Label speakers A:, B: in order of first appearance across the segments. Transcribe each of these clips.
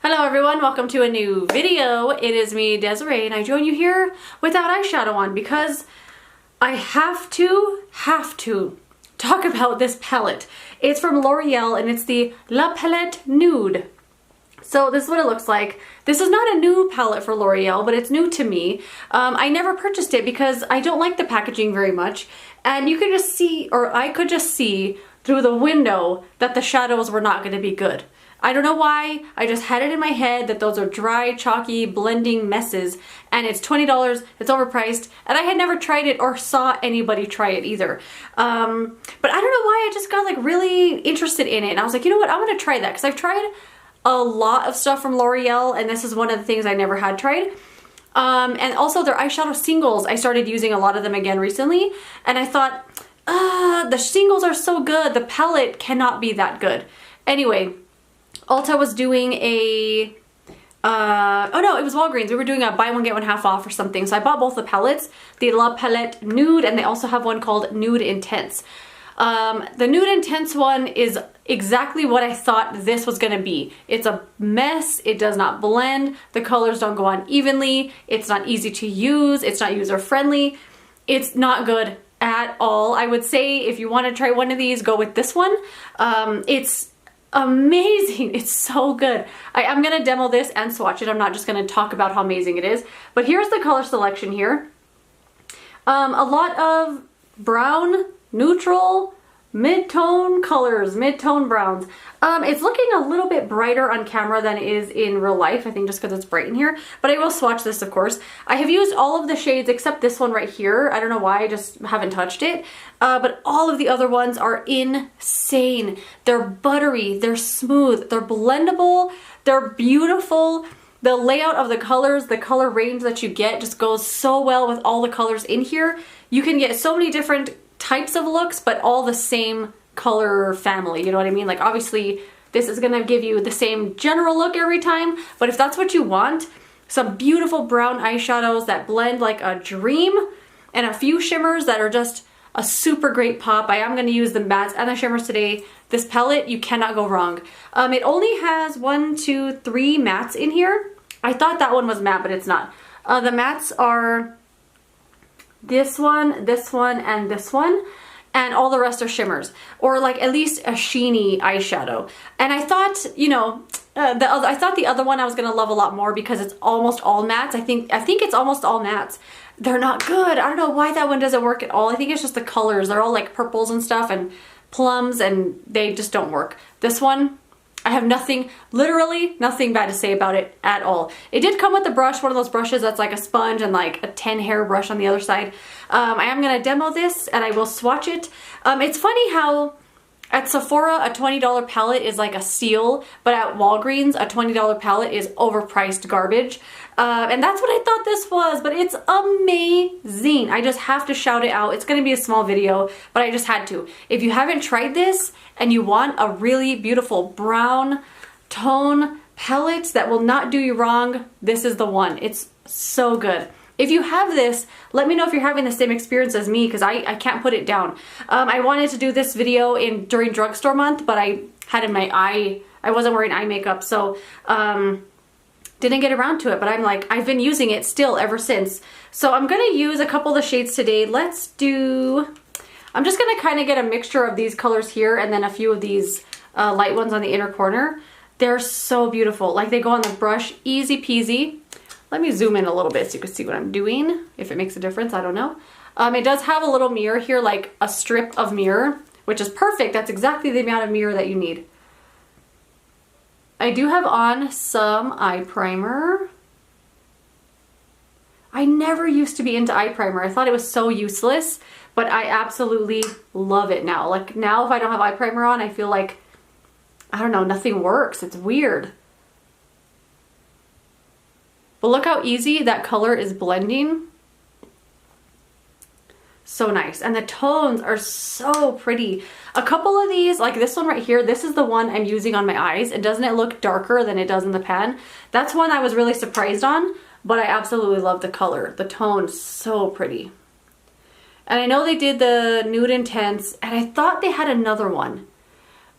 A: Hello everyone, welcome to a new video. It is me, Desiree, and I join you here without eyeshadow on because I have to talk about this palette. It's from L'Oreal and it's the La Palette Nude. So this is what it looks like. This is not a new palette for L'Oreal, but it's new to me. I never purchased it because I don't like the packaging very much. And you could just see, or I could just see through the window that the shadows were not going to be good. I don't know why, I just had it in my head that those are dry, chalky, blending messes, and it's $20, it's overpriced, and I had never tried it or saw anybody try it either. But I don't know why I just got like really interested in it, and I was like, you know what, I'm gonna try that, because I've tried a lot of stuff from L'Oreal, and this is one of the things I never had tried. And also their eyeshadow singles, I started using a lot of them again recently, and I thought, the singles are so good, the palette cannot be that good. Anyway, Ulta was doing a, oh no, it was Walgreens. We were doing a buy one get one half off or something. So I bought both the palettes, the La Palette Nude, and they also have one called Nude Intense. The Nude Intense one is exactly what I thought this was gonna be. It's a mess, it does not blend, the colors don't go on evenly, it's not easy to use, it's not user friendly, it's not good at all. I would say if you wanna try one of these, go with this one. It's amazing. It's so good. I'm gonna demo this and swatch it. I'm not just gonna talk about how amazing it is, but here's the color selection here. A lot of brown, neutral, mid-tone colors, mid-tone browns. It's looking a little bit brighter on camera than it is in real life, I think just because it's bright in here, but I will swatch this, of course. I have used all of the shades except this one right here. I don't know why, I just haven't touched it. But all of the other ones are insane. They're buttery, they're smooth, they're blendable, they're beautiful. The layout of the colors, the color range that you get just goes so well with all the colors in here. You can get so many different types of looks, but all the same color family, you know what I mean? Like obviously this is gonna give you the same general look every time, but if that's what you want, some beautiful brown eyeshadows that blend like a dream, and a few shimmers that are just a super great pop. I am gonna use the mattes and the shimmers today. This palette, you cannot go wrong. It only has 1, 2, 3 mattes in here. I thought that one was matte, but it's not. The mattes are this one, and this one, and all the rest are shimmers, or like at least a sheeny eyeshadow. And I thought, you know, I thought the other one I was gonna love a lot more because it's almost all mattes. I think it's almost all mattes. They're not good. I don't know why that one doesn't work at all. I think it's just the colors. They're all like purples and stuff and plums, and they just don't work. This one, I have nothing, literally nothing bad to say about it at all. It did come with a brush, one of those brushes that's like a sponge and like a 10 hair brush on the other side. I am gonna demo this and I will swatch it. It's funny how at Sephora a $20 palette is like a steal, but at Walgreens a $20 palette is overpriced garbage. And that's what I thought this was, but it's amazing. I just have to shout it out. It's gonna be a small video, but I just had to. If you haven't tried this and you want a really beautiful brown tone palette that will not do you wrong, this is the one. It's so good. If you have this, let me know if you're having the same experience as me, because I can't put it down. I wanted to do this video during drugstore month, but I had in my eye, I wasn't wearing eye makeup, so didn't get around to it, but I'm like, I've been using it still ever since. So I'm gonna use a couple of the shades today. I'm just gonna kind of get a mixture of these colors here and then a few of these light ones on the inner corner. They're so beautiful. Like they go on the brush, easy peasy. Let me zoom in a little bit so you can see what I'm doing. If it makes a difference, I don't know. It does have a little mirror here, like a strip of mirror, which is perfect. That's exactly the amount of mirror that you need. I do have on some eye primer. I never used to be into eye primer. I thought it was so useless, but I absolutely love it now. Like now if I don't have eye primer on, I feel like, I don't know, nothing works. It's weird. But look how easy that color is blending. So nice. And the tones are so pretty. A couple of these, like this one right here, this is the one I'm using on my eyes. And doesn't it look darker than it does in the pan? That's one I was really surprised on, but I absolutely love the color. The tone's so pretty. And I know they did the Nude Intense, and I thought they had another one.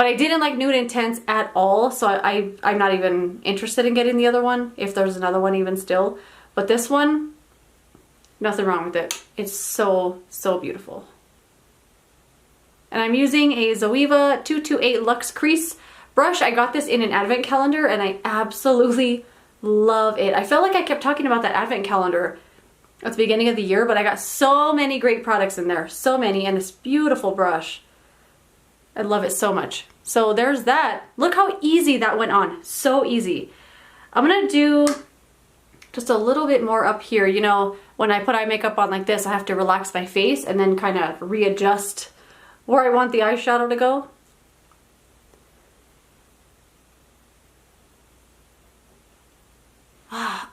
A: But I didn't like Nude Intense at all, so I'm not even interested in getting the other one, if there's another one even still. But this one, nothing wrong with it. It's so, so beautiful. And I'm using a Zoeva 228 Luxe Crease brush. I got this in an advent calendar and I absolutely love it. I felt like I kept talking about that advent calendar at the beginning of the year, but I got so many great products in there. So many, and this beautiful brush. I love it so much. So there's that. Look how easy that went on. So easy. I'm gonna do just a little bit more up here. You know, when I put eye makeup on like this, I have to relax my face and then kind of readjust where I want the eyeshadow to go.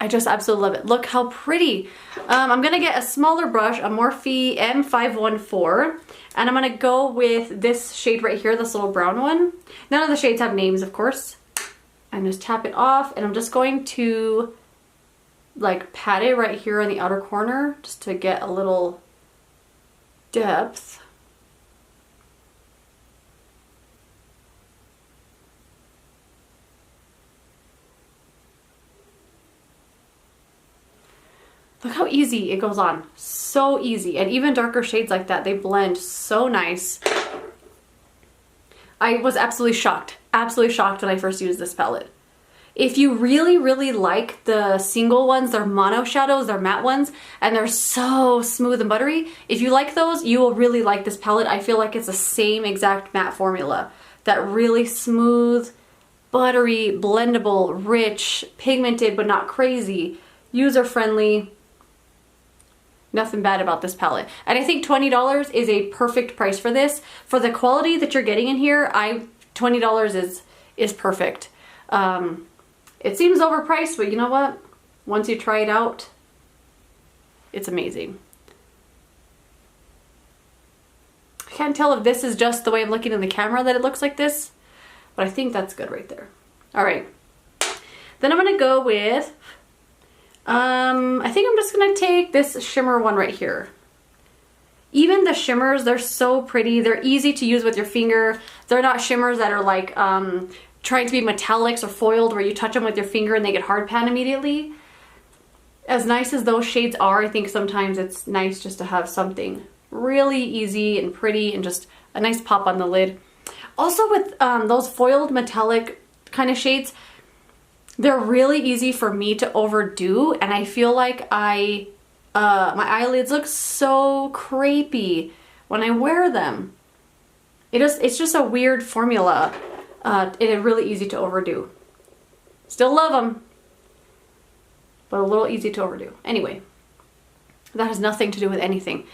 A: I just absolutely love it. Look how pretty. I'm gonna get a smaller brush, a Morphe M514, and I'm gonna go with this shade right here, this little brown one. None of the shades have names, of course. And just tap it off, and I'm just going to like pat it right here in the outer corner just to get a little depth. Look how easy it goes on. So easy. And even darker shades like that, they blend so nice. I was absolutely shocked when I first used this palette. If you really, really like the single ones, they're mono shadows, they're matte ones, and they're so smooth and buttery. If you like those, you will really like this palette. I feel like it's the same exact matte formula. That really smooth, buttery, blendable, rich, pigmented, but not crazy, user-friendly. Nothing bad about this palette. And I think $20 is a perfect price for this. For the quality that you're getting in here, $20 is perfect. It seems overpriced, but you know what? Once you try it out, it's amazing. I can't tell if this is just the way I'm looking in the camera that it looks like this, but I think that's good right there. All right. Then I'm gonna go with I think I'm just gonna take this shimmer one right here. Even the shimmers, they're so pretty. They're easy to use with your finger. They're not shimmers that are like trying to be metallics or foiled where you touch them with your finger and they get hard pan immediately. As nice as those shades are, I think sometimes it's nice just to have something really easy and pretty and just a nice pop on the lid. Also with those foiled metallic kind of shades, they're really easy for me to overdo, and I feel like my eyelids look so crepey when I wear them. It's just a weird formula. It's really easy to overdo. Still love them, but a little easy to overdo. Anyway, that has nothing to do with anything.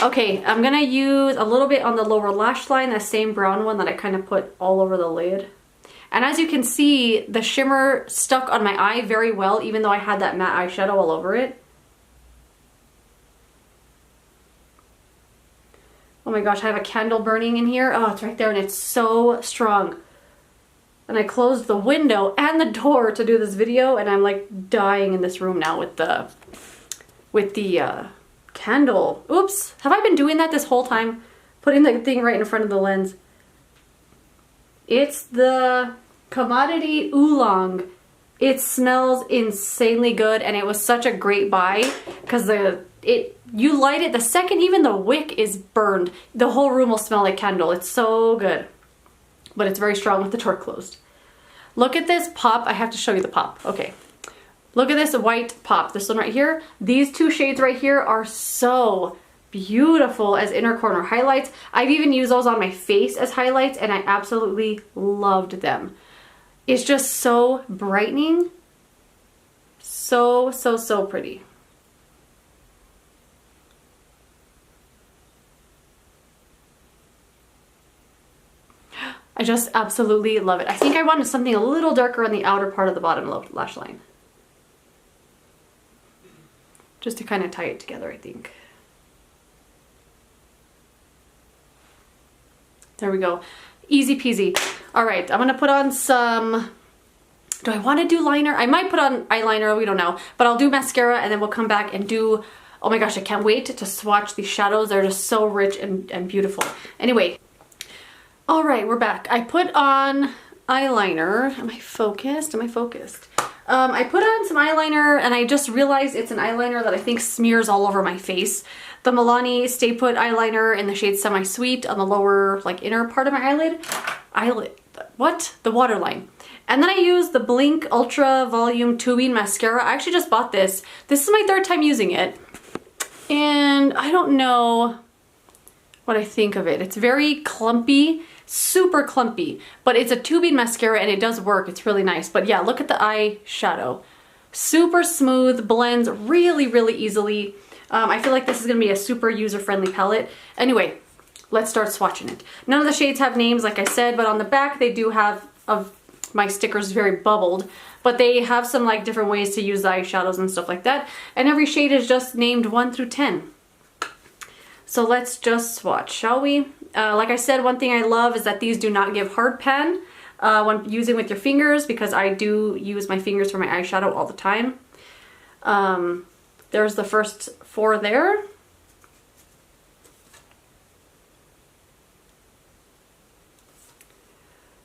A: Okay, I'm gonna use a little bit on the lower lash line, that same brown one that I kind of put all over the lid. And as you can see, the shimmer stuck on my eye very well, even though I had that matte eyeshadow all over it. Oh my gosh, I have a candle burning in here. Oh, it's right there and it's so strong. And I closed the window and the door to do this video, and I'm like dying in this room now with the candle. Oops, have I been doing that this whole time? Putting the thing right in front of the lens. It's the Commodity Oolong. It smells insanely good, and it was such a great buy because you light it the second even the wick is burned, the whole room will smell like candle. It's so good, but it's very strong with the door closed. Look at this pop. I have to show you the pop. Okay, look at this white pop. This one right here. These two shades right here are so beautiful as inner corner highlights. I've even used those on my face as highlights, and I absolutely loved them. It's just so brightening. So, so, so pretty. I just absolutely love it. I think I wanted something a little darker on the outer part of the bottom lash line. Just to kind of tie it together, I think. There we go. Easy peasy. All right, I'm gonna put on some, do I wanna do liner? I might put on eyeliner, we don't know, but I'll do mascara and then we'll come back and do, oh my gosh, I can't wait to swatch these shadows. They're just so rich and beautiful. Anyway, All right, we're back. I put on eyeliner. Am I focused? Am I focused? I put on some eyeliner and I just realized it's an eyeliner that I think smears all over my face. The Milani Stay Put eyeliner in the shade Semi Sweet on the lower, like, inner part of my eyelid. What? The waterline. And then I used the Blink Ultra Volume Tubing Mascara. I actually just bought this. This is my 3rd time using it. And I don't know what I think of it. It's very clumpy, super clumpy, but it's a tubing mascara and it does work. It's really nice. But yeah, look at the eyeshadow. Super smooth, blends really, really easily. I feel like this is gonna be a super user-friendly palette. Anyway, let's start swatching it. None of the shades have names, like I said, but on the back they do have, of my stickers, very bubbled, but they have some like different ways to use the eyeshadows and stuff like that. And every shade is just named 1 through 10. So let's just swatch, shall we? Like I said, one thing I love is that these do not give hard pan when using with your fingers, because I do use my fingers for my eyeshadow all the time. There's the first 4 there.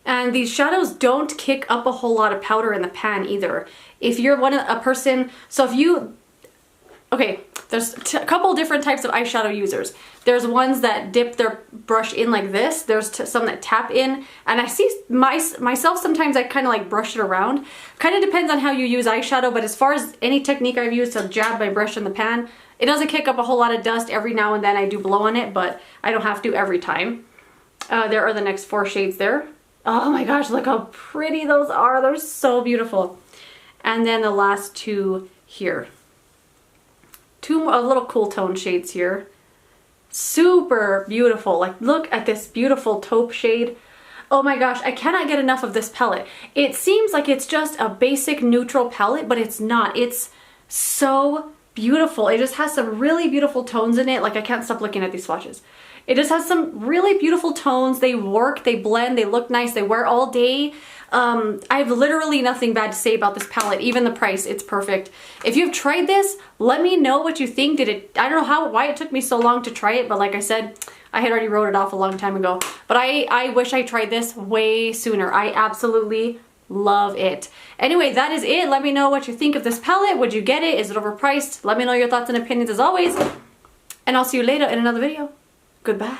A: And these shadows don't kick up a whole lot of powder in the pan either. If you're a person, so if you, okay, there's a couple different types of eyeshadow users. There's ones that dip their brush in like this. There's some that tap in. And I see myself sometimes I kind of like brush it around. Kind of depends on how you use eyeshadow, but as far as any technique I've used to jab my brush in the pan, it doesn't kick up a whole lot of dust. Every now and then I do blow on it, but I don't have to every time. There are the next 4 shades there. Oh my gosh, look how pretty those are. They're so beautiful. And then the last 2 here. 2 little cool tone shades here. Super beautiful. Like, look at this beautiful taupe shade. Oh my gosh, I cannot get enough of this palette. It seems like it's just a basic neutral palette, but it's not. It's so beautiful. It just has some really beautiful tones in it. Like, I can't stop looking at these swatches. It just has some really beautiful tones. They work, they blend, they look nice, they wear all day. I have literally nothing bad to say about this palette. Even the price, it's perfect. If you've tried this, let me know what you think. I don't know why it took me so long to try it, but like I said, I had already wrote it off a long time ago. But I wish I tried this way sooner. I absolutely love it. Anyway, that is it. Let me know what you think of this palette. Would you get it? Is it overpriced? Let me know your thoughts and opinions as always. And I'll see you later in another video. Goodbye.